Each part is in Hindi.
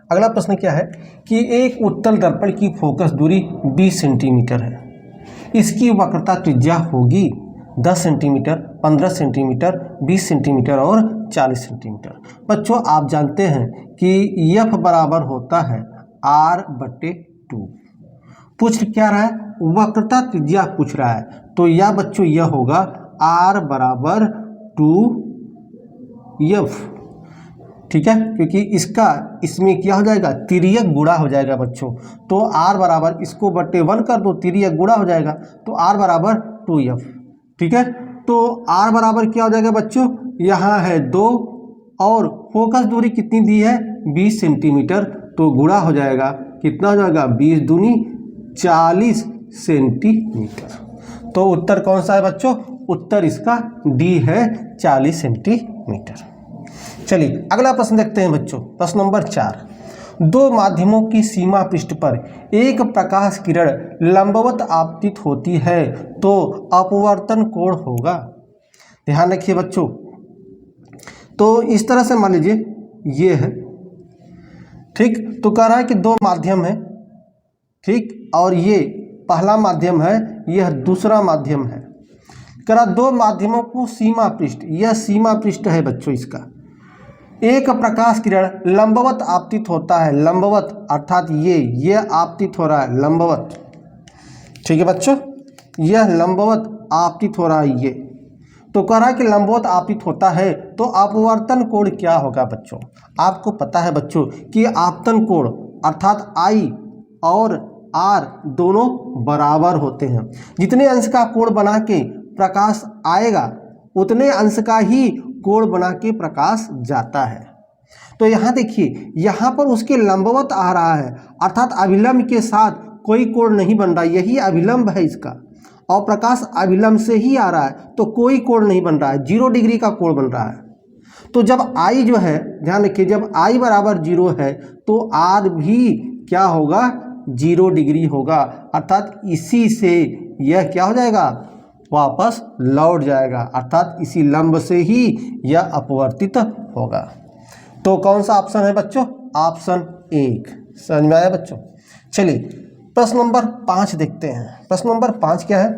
अगला प्रश्न क्या है कि एक उत्तल दर्पण की फोकस दूरी 20 सेंटीमीटर है। इसकी वक्रता त्रिज्या होगी 10 सेंटीमीटर, 15 सेंटीमीटर, 20 सेंटीमीटर और 40 सेंटीमीटर। बच्चों आप जानते हैं कि F बराबर होता है R/2। पूछ क्या रहा है? वक्रता त्रिज्या पूछ रहा है, तो यह बच्चों यह होगा R बराबर 2F। ठीक है, क्योंकि इसमें क्या हो जाएगा, तिर्यक गुणा हो जाएगा बच्चों। तो R बराबर इसको बटे 1 कर दो, तिर्यक गुणा हो जाएगा, तो R बराबर 2F। ठीक है, तो R बराबर क्या हो जाएगा बच्चों, यहाँ है 2 और फोकस दूरी कितनी दी है 20 सेंटीमीटर, तो गुणा हो जाएगा, कितना हो जाएगा 20 दूनी 40 सेंटीमीटर। तो उत्तर कौन सा है बच्चों? उत्तर इसका डी है 40 सेंटीमीटर। चलिए अगला प्रश्न देखते हैं बच्चों। प्रश्न नंबर 4। दो माध्यमों की सीमा पृष्ठ पर एक प्रकाश किरण लंबवत आपतित होती है तो अपवर्तन कोण होगा। ध्यान रखिए बच्चों, तो इस तरह से मान लीजिए ये है, ठीक, तो कह रहा है कि दो माध्यम है, ठीक, और ये पहला माध्यम है, यह दूसरा माध्यम है। कह रहा दो माध्यमों को सीमा पृष्ठ, यह सीमा पृष्ठ है बच्चों इसका, एक प्रकाश किरण लंबवत आपतित होता है, लंबवत अर्थात ये आपतित हो रहा है, लंबवत। ठीक है बच्चों, यह लंबवत आपतित हो रहा है ये, तो कह रहा है कि लंबवत आपतित होता है तो अपवर्तन कोण क्या होगा बच्चों। आपको पता है बच्चों कि आपतन कोण अर्थात I और R दोनों बराबर होते हैं। जितने अंश का कोण बना के प्रकाश आएगा उतने अंश का ही कोण बना के प्रकाश जाता है। तो यहाँ देखिए, यहाँ पर उसके लंबवत आ रहा है अर्थात अभिलंब के साथ कोई कोण नहीं बन रहा, यही अभिलंब है इसका, और प्रकाश अभिलंब से ही आ रहा है तो कोई कोण नहीं बन रहा है, 0 डिग्री का कोण बन रहा है। तो जब I जो है, ध्यान रखिए, जब I बराबर 0 है तो R भी क्या होगा, 0 डिग्री होगा, अर्थात इसी से यह क्या हो जाएगा, वापस लौट जाएगा, अर्थात इसी लंब से ही यह अपवर्तित होगा। तो कौन सा ऑप्शन है बच्चों? ऑप्शन 1। समझ में आया बच्चों? चलिए प्रश्न नंबर 5 देखते हैं। प्रश्न नंबर 5 क्या है?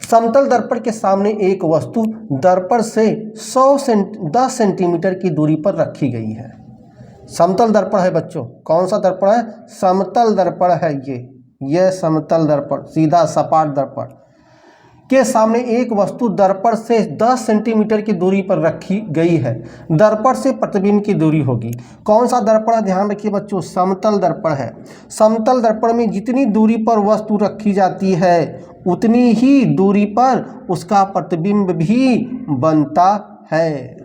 समतल दर्पण के सामने एक वस्तु दर्पण से 10 सेंटीमीटर की दूरी पर रखी गई है। समतल दर्पण है बच्चों, कौन सा दर्पण है? समतल दर्पण है ये समतल दर्पण, सीधा सपाट दर्पण के सामने एक वस्तु दर्पण से 10 सेंटीमीटर की दूरी पर रखी गई है। दर्पण से प्रतिबिंब की दूरी होगी। कौन सा दर्पण है? ध्यान रखिए बच्चों, समतल दर्पण है। समतल दर्पण में जितनी दूरी पर वस्तु रखी जाती है उतनी ही दूरी पर उसका प्रतिबिंब भी बनता है।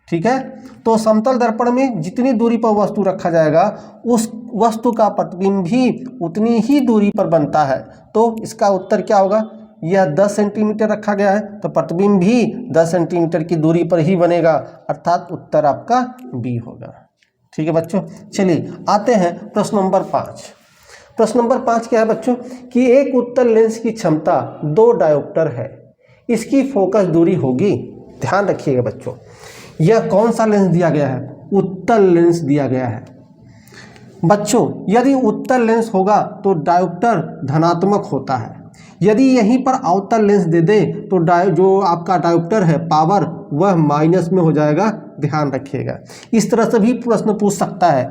ठीक है, तो समतल दर्पण में जितनी दूरी पर वस्तु रखा जाएगा उस वस्तु का प्रतिबिंब भी उतनी ही दूरी पर बनता है। तो इसका उत्तर क्या होगा? यह 10 सेंटीमीटर रखा गया है तो प्रतिबिंब भी 10 सेंटीमीटर की दूरी पर ही बनेगा, अर्थात उत्तर आपका बी होगा। ठीक है बच्चों, चलिए आते हैं प्रश्न नंबर 5। प्रश्न नंबर 5 क्या है बच्चों कि एक उत्तल लेंस की क्षमता 2 डायोप्टर है, इसकी फोकस दूरी होगी। ध्यान रखिएगा बच्चों, यह कौन सा लेंस दिया गया है? उत्तल लेंस दिया गया है बच्चों। यदि उत्तल लेंस होगा तो डायोप्टर धनात्मक होता है, यदि यहीं पर अवतल लेंस दे दे तो जो आपका डायोप्टर है पावर वह माइनस में हो जाएगा। ध्यान रखिएगा, इस तरह से भी प्रश्न पूछ सकता है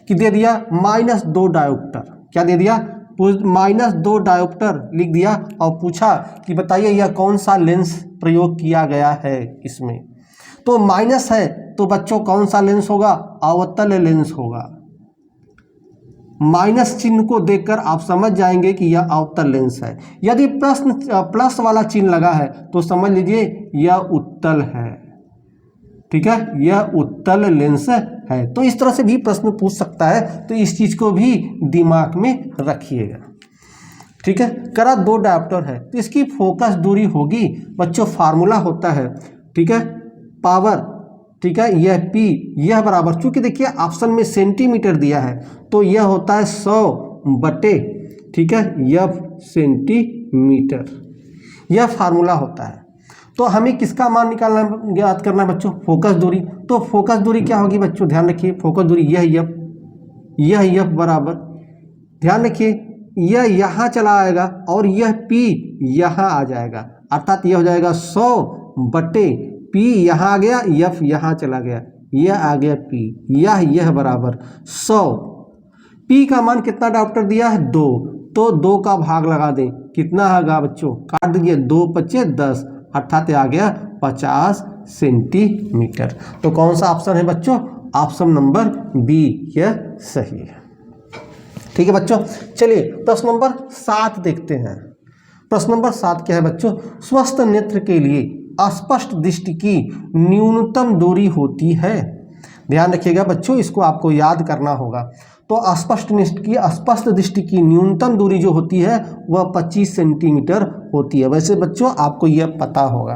कि दे दिया -2 डायोप्टर, क्या दे दिया? -2 डायोप्टर लिख दिया और पूछा कि बताइए यह कौन सा लेंस प्रयोग किया गया है इसमें। तो माइनस है तो बच्चों कौन सा लेंस होगा? अवतल लेंस होगा। माइनस चिन्ह को देखकर आप समझ जाएंगे कि यह अवतल लेंस है। यदि प्लस वाला चिन्ह लगा है तो समझ लीजिए यह उत्तल है। ठीक है, यह उत्तल लेंस है। तो इस तरह से भी प्रश्न पूछ सकता है, तो इस चीज को भी दिमाग में रखिएगा। ठीक है, करा 2 डायोप्टर है तो इसकी फोकस दूरी होगी बच्चों, फार्मूला होता है, ठीक है, पावर, ठीक है, यह P, यह बराबर, चूंकि देखिए ऑप्शन में सेंटीमीटर दिया है तो यह होता है 100 बटे, ठीक है, F सेंटीमीटर, यह फार्मूला होता है। तो हमें किसका मान निकालना, याद करना है बच्चों? फोकस दूरी। तो फोकस दूरी क्या होगी बच्चों? ध्यान रखिए, फोकस दूरी यह F, यह एफ बराबर, ध्यान रखिए यह यहाँ चला आएगा और यह पी यहाँ आ जाएगा, अर्थात यह हो जाएगा 100 बटे पी यहाँ आ गया, एफ यहाँ चला गया, यह आ गया पी, यह बराबर 100। पी का मान कितना डॉक्टर दिया है 2, तो 2 का भाग लगा दें, कितना आएगा बच्चों, काट दीजिए 2 पचे 10, अर्थात आ गया 50 सेंटीमीटर। तो कौन सा ऑप्शन है बच्चों, ऑप्शन नंबर बी यह सही है। ठीक है बच्चों, चलिए प्रश्न नंबर 7 देखते हैं। प्रश्न नंबर 7 क्या है बच्चों, स्वस्थ नेत्र के लिए अस्पष्ट दृष्टि की न्यूनतम दूरी होती है। ध्यान रखिएगा बच्चों, इसको आपको याद करना होगा। तो अस्पष्ट दृष्टि की न्यूनतम दूरी जो होती है वह 25 सेंटीमीटर होती है। वैसे बच्चों आपको यह पता होगा।